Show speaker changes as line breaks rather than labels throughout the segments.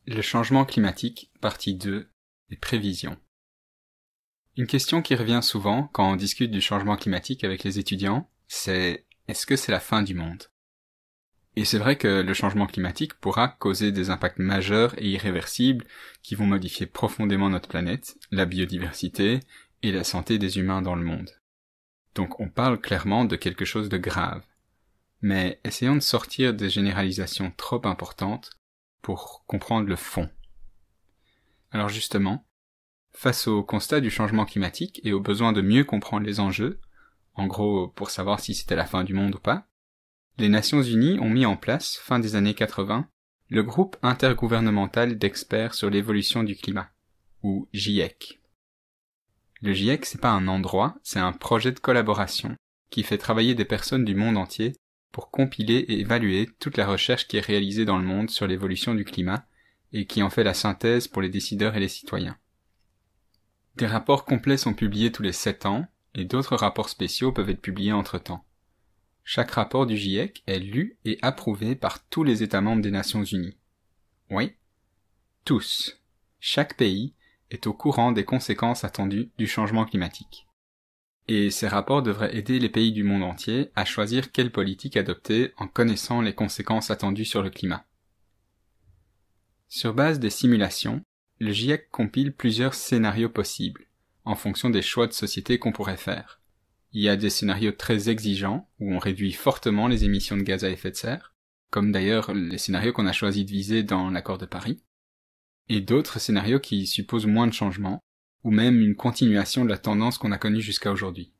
Le changement climatique, partie 2, les prévisions. Une question qui revient souvent quand on discute du changement climatique avec les étudiants, c'est est-ce que c'est la fin du monde? Et c'est vrai que le changement climatique pourra causer des impacts majeurs et irréversibles qui vont modifier profondément notre planète, la biodiversité et la santé des humains dans le monde. Donc on parle clairement de quelque chose de grave. Mais essayons de sortir des généralisations trop importantes pour comprendre le fond. Alors justement, face au constat du changement climatique et au besoin de mieux comprendre les enjeux, en gros pour savoir si c'était la fin du monde ou pas, les Nations Unies ont mis en place, fin des années 80, le groupe intergouvernemental d'experts sur l'évolution du climat, ou GIEC. Le GIEC, c'est pas un endroit, c'est un projet de collaboration qui fait travailler des personnes du monde entier pour compiler et évaluer toute la recherche qui est réalisée dans le monde sur l'évolution du climat et qui en fait la synthèse pour les décideurs et les citoyens. Des rapports complets sont publiés tous les 7 ans et d'autres rapports spéciaux peuvent être publiés entre-temps. Chaque rapport du GIEC est lu et approuvé par tous les États membres des Nations Unies. Oui, tous. Chaque pays est au courant des conséquences attendues du changement climatique. Et ces rapports devraient aider les pays du monde entier à choisir quelle politique adopter en connaissant les conséquences attendues sur le climat. Sur base des simulations, le GIEC compile plusieurs scénarios possibles, en fonction des choix de société qu'on pourrait faire. Il y a des scénarios très exigeants, où on réduit fortement les émissions de gaz à effet de serre, comme d'ailleurs les scénarios qu'on a choisi de viser dans l'accord de Paris, et d'autres scénarios qui supposent moins de changements, ou même une continuation de la tendance qu'on a connue jusqu'à aujourd'hui.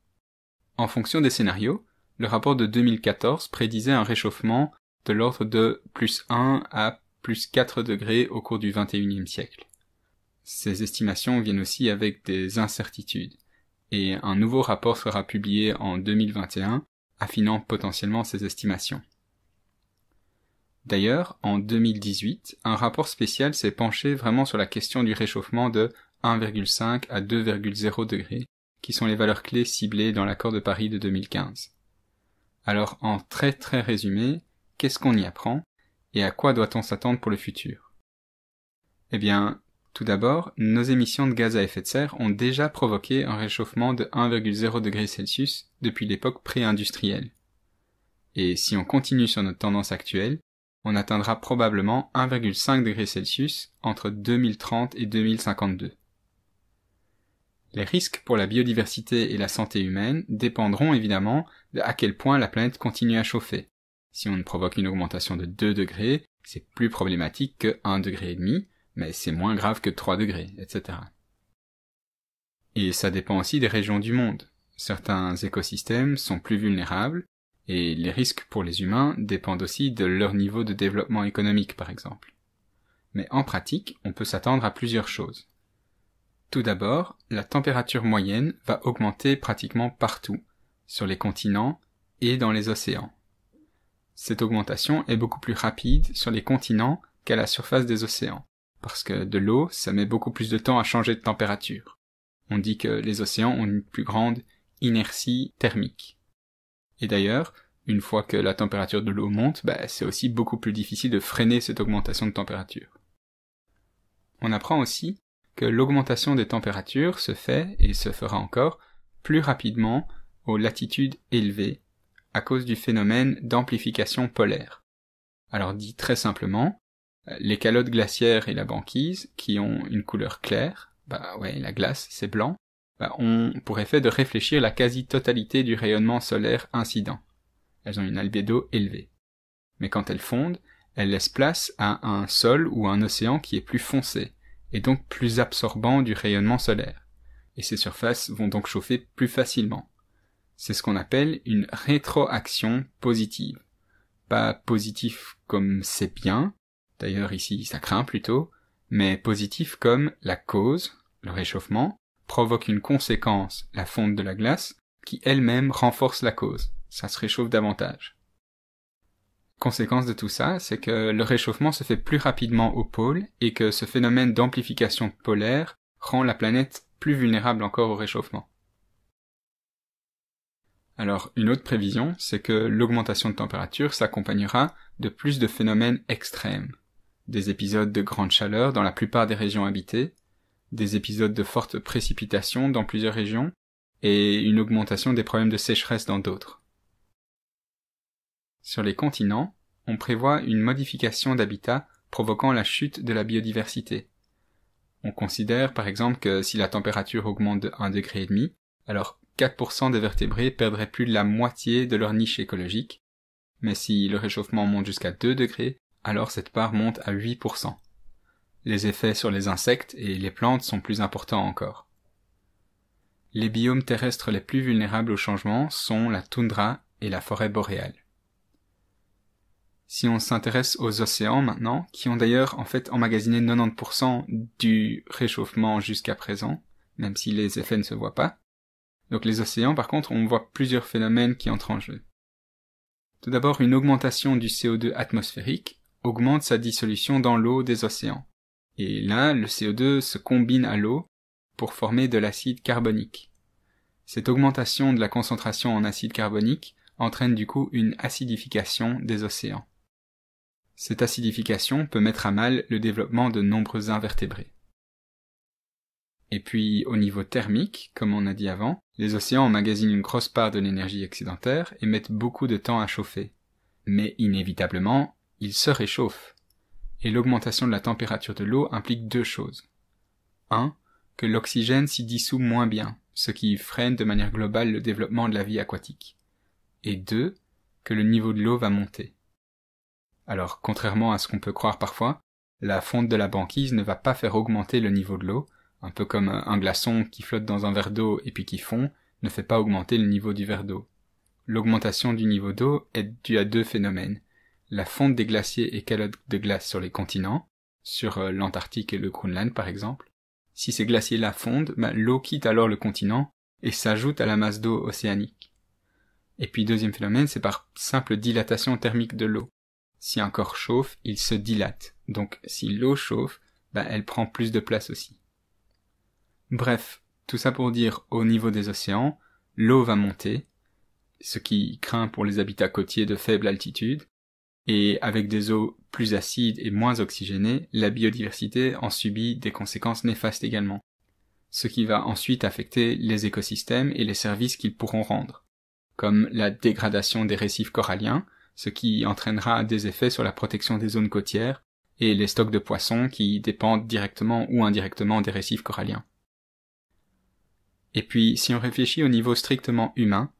En fonction des scénarios, le rapport de 2014 prédisait un réchauffement de l'ordre de +1 à +4 degrés au cours du XXIe siècle. Ces estimations viennent aussi avec des incertitudes, et un nouveau rapport sera publié en 2021, affinant potentiellement ces estimations. D'ailleurs, en 2018, un rapport spécial s'est penché vraiment sur la question du réchauffement de 1,5 à 2,0 degrés, qui sont les valeurs clés ciblées dans l'accord de Paris de 2015. Alors, en très résumé, qu'est-ce qu'on y apprend, et à quoi doit-on s'attendre pour le futur? Eh bien, tout d'abord, nos émissions de gaz à effet de serre ont déjà provoqué un réchauffement de 1,0 degré Celsius depuis l'époque pré-industrielle. Et si on continue sur notre tendance actuelle, on atteindra probablement 1,5 degré Celsius entre 2030 et 2052. Les risques pour la biodiversité et la santé humaine dépendront évidemment de à quel point la planète continue à chauffer. Si on provoque une augmentation de 2 degrés, c'est plus problématique que 1,5 degré, mais c'est moins grave que 3 degrés, etc. Et ça dépend aussi des régions du monde. Certains écosystèmes sont plus vulnérables, et les risques pour les humains dépendent aussi de leur niveau de développement économique, par exemple. Mais en pratique, on peut s'attendre à plusieurs choses. Tout d'abord, la température moyenne va augmenter pratiquement partout, sur les continents et dans les océans. Cette augmentation est beaucoup plus rapide sur les continents qu'à la surface des océans, parce que de l'eau, ça met beaucoup plus de temps à changer de température. On dit que les océans ont une plus grande inertie thermique. Et d'ailleurs, une fois que la température de l'eau monte, c'est aussi beaucoup plus difficile de freiner cette augmentation de température. On apprend aussi que l'augmentation des températures se fait, et se fera encore, plus rapidement aux latitudes élevées, à cause du phénomène d'amplification polaire. Alors dit très simplement, les calottes glaciaires et la banquise, qui ont une couleur claire, la glace c'est blanc, ont pour effet de réfléchir la quasi-totalité du rayonnement solaire incident. Elles ont une albédo élevée. Mais quand elles fondent, elles laissent place à un sol ou un océan qui est plus foncé, et donc plus absorbant du rayonnement solaire. Et ces surfaces vont donc chauffer plus facilement. C'est ce qu'on appelle une rétroaction positive. Pas positif comme c'est bien, d'ailleurs ici ça craint plutôt, mais positif comme la cause, le réchauffement, provoque une conséquence, la fonte de la glace, qui elle-même renforce la cause. Ça se réchauffe davantage. Conséquence de tout ça, c'est que le réchauffement se fait plus rapidement au pôle et que ce phénomène d'amplification polaire rend la planète plus vulnérable encore au réchauffement. Alors, une autre prévision, c'est que l'augmentation de température s'accompagnera de plus de phénomènes extrêmes. des épisodes de grande chaleur dans la plupart des régions habitées, des épisodes de fortes précipitations dans plusieurs régions, et une augmentation des problèmes de sécheresse dans d'autres. Sur les continents, on prévoit une modification d'habitat provoquant la chute de la biodiversité. On considère par exemple que si la température augmente de 1,5 degré, alors 4% des vertébrés perdraient plus de la moitié de leur niche écologique, mais si le réchauffement monte jusqu'à 2 degrés, alors cette part monte à 8%. Les effets sur les insectes et les plantes sont plus importants encore. Les biomes terrestres les plus vulnérables au changement sont la toundra et la forêt boréale. Si on s'intéresse aux océans maintenant, qui ont d'ailleurs en fait emmagasiné 90% du réchauffement jusqu'à présent, même si les effets ne se voient pas. Donc les océans, par contre, on voit plusieurs phénomènes qui entrent en jeu. Tout d'abord, une augmentation du CO2 atmosphérique augmente sa dissolution dans l'eau des océans. Et là, le CO2 se combine à l'eau pour former de l'acide carbonique. Cette augmentation de la concentration en acide carbonique entraîne du coup une acidification des océans. Cette acidification peut mettre à mal le développement de nombreux invertébrés. Et puis, au niveau thermique, comme on a dit avant, les océans emmagasinent une grosse part de l'énergie excédentaire et mettent beaucoup de temps à chauffer. Mais inévitablement, ils se réchauffent. Et l'augmentation de la température de l'eau implique deux choses. 1. Que l'oxygène s'y dissout moins bien, ce qui freine de manière globale le développement de la vie aquatique. Et 2. Que le niveau de l'eau va monter. Alors, contrairement à ce qu'on peut croire parfois, la fonte de la banquise ne va pas faire augmenter le niveau de l'eau, un peu comme un glaçon qui flotte dans un verre d'eau et puis qui fond, ne fait pas augmenter le niveau du verre d'eau. L'augmentation du niveau d'eau est due à deux phénomènes. La fonte des glaciers et calottes de glace sur les continents, sur l'Antarctique et le Groenland par exemple. Si ces glaciers-là fondent, l'eau quitte alors le continent et s'ajoute à la masse d'eau océanique. Et puis deuxième phénomène, c'est par simple dilatation thermique de l'eau. Si un corps chauffe, il se dilate. Donc si l'eau chauffe, elle prend plus de place aussi. Bref, tout ça pour dire, au niveau des océans, l'eau va monter, ce qui craint pour les habitats côtiers de faible altitude, et avec des eaux plus acides et moins oxygénées, la biodiversité en subit des conséquences néfastes également, ce qui va ensuite affecter les écosystèmes et les services qu'ils pourront rendre, comme la dégradation des récifs coralliens, ce qui entraînera des effets sur la protection des zones côtières et les stocks de poissons qui dépendent directement ou indirectement des récifs coralliens. Et puis, si on réfléchit au niveau strictement humain,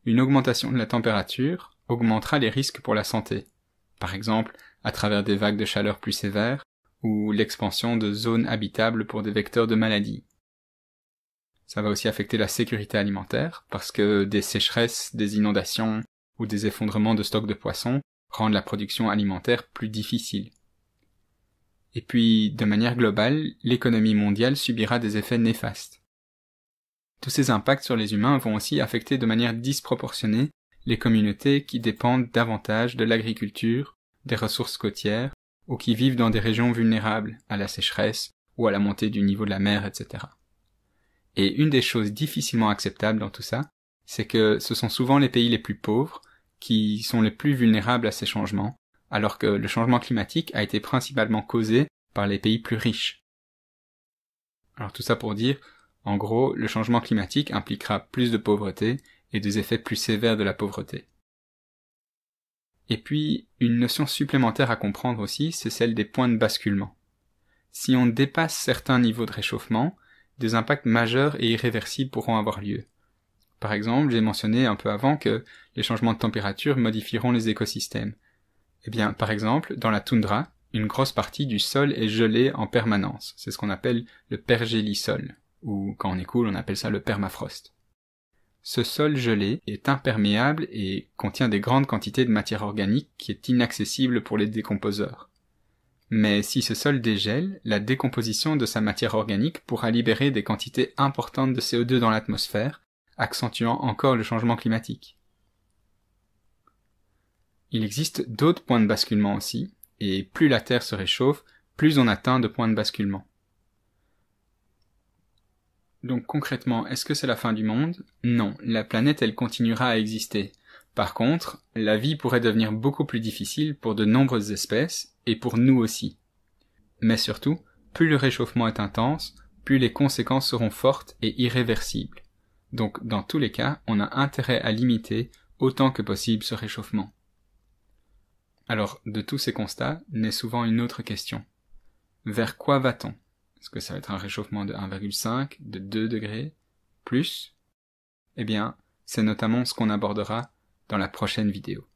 une augmentation de la température augmentera les risques pour la santé, par exemple à travers des vagues de chaleur plus sévères ou l'expansion de zones habitables pour des vecteurs de maladies. Ça va aussi affecter la sécurité alimentaire, parce que des sécheresses, des inondations ou des effondrements de stocks de poissons rendent la production alimentaire plus difficile. Et puis, de manière globale, l'économie mondiale subira des effets néfastes. Tous ces impacts sur les humains vont aussi affecter de manière disproportionnée les communautés qui dépendent davantage de l'agriculture, des ressources côtières, ou qui vivent dans des régions vulnérables à la sécheresse ou à la montée du niveau de la mer, etc. Et une des choses difficilement acceptables dans tout ça, c'est que ce sont souvent les pays les plus pauvres qui sont les plus vulnérables à ces changements, alors que le changement climatique a été principalement causé par les pays plus riches. Alors tout ça pour dire, en gros, le changement climatique impliquera plus de pauvreté et des effets plus sévères de la pauvreté. Et puis, une notion supplémentaire à comprendre aussi, c'est celle des points de basculement. Si on dépasse certains niveaux de réchauffement, des impacts majeurs et irréversibles pourront avoir lieu. Par exemple, j'ai mentionné un peu avant que les changements de température modifieront les écosystèmes. Eh bien, par exemple, dans la toundra, une grosse partie du sol est gelée en permanence. C'est ce qu'on appelle le pergélisol, ou quand on est cool, on appelle ça le permafrost. Ce sol gelé est imperméable et contient des grandes quantités de matière organique qui est inaccessible pour les décomposeurs. Mais si ce sol dégèle, la décomposition de sa matière organique pourra libérer des quantités importantes de CO2 dans l'atmosphère, accentuant encore le changement climatique. Il existe d'autres points de basculement aussi, et plus la Terre se réchauffe, plus on atteint de points de basculement. Donc concrètement, est-ce que c'est la fin du monde ? Non, la planète elle continuera à exister. Par contre, la vie pourrait devenir beaucoup plus difficile pour de nombreuses espèces, et pour nous aussi. Mais surtout, plus le réchauffement est intense, plus les conséquences seront fortes et irréversibles. Donc, dans tous les cas, on a intérêt à limiter autant que possible ce réchauffement. Alors, de tous ces constats, naît souvent une autre question. Vers quoi va-t-on? Est-ce que ça va être un réchauffement de 1,5, de 2 degrés, plus? Eh bien, c'est notamment ce qu'on abordera dans la prochaine vidéo.